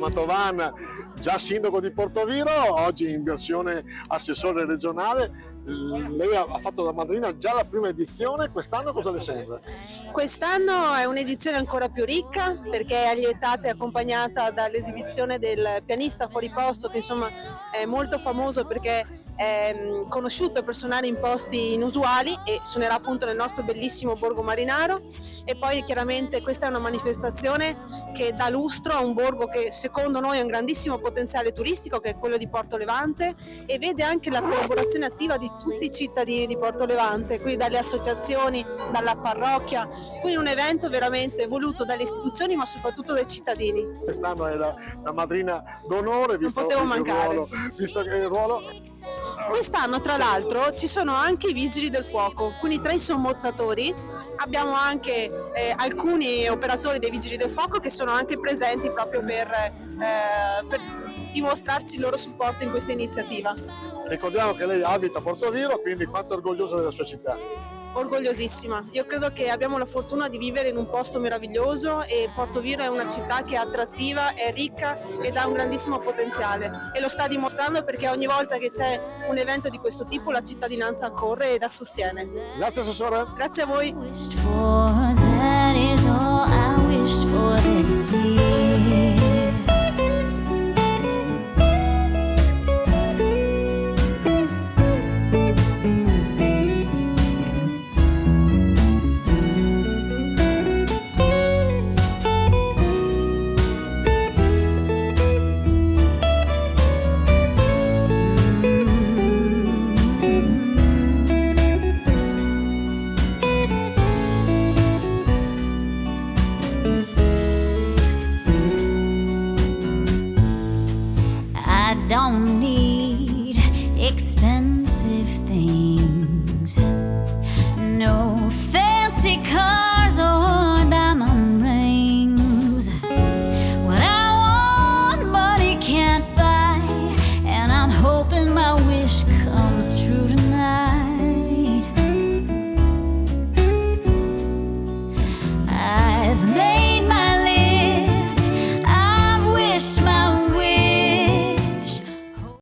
Mantovan, già sindaco di Portoviro, oggi in versione assessore regionale. Lei ha fatto da madrina già la prima edizione, quest'anno cosa le sembra? Quest'anno è un'edizione ancora più ricca perché è allietata e accompagnata dall'esibizione del pianista fuori posto, che insomma è molto famoso perché è conosciuto per suonare in posti inusuali e suonerà appunto nel nostro bellissimo Borgo Marinaro. E poi chiaramente questa è una manifestazione che dà lustro a un borgo che secondo noi ha un grandissimo potenziale turistico, che è quello di Porto Levante, e vede anche la collaborazione attiva di tutti i cittadini di Porto Levante, quindi dalle associazioni, dalla parrocchia, quindi un evento veramente voluto dalle istituzioni ma soprattutto dai cittadini. Quest'anno è la madrina d'onore, visto potevo mancare. Visto che il ruolo. Quest'anno tra l'altro ci sono anche i vigili del fuoco, quindi tra i sommozzatori abbiamo anche alcuni operatori dei vigili del fuoco che sono anche presenti proprio per dimostrarci il loro supporto in questa iniziativa. Ricordiamo che lei abita a Portoviro, quindi quanto è orgogliosa della sua città? Orgogliosissima, io credo che abbiamo la fortuna di vivere in un posto meraviglioso e Portoviro è una città che è attrattiva, è ricca ed ha un grandissimo potenziale e lo sta dimostrando perché ogni volta che c'è un evento di questo tipo la cittadinanza accorre e la sostiene. Grazie assessore. Grazie a voi.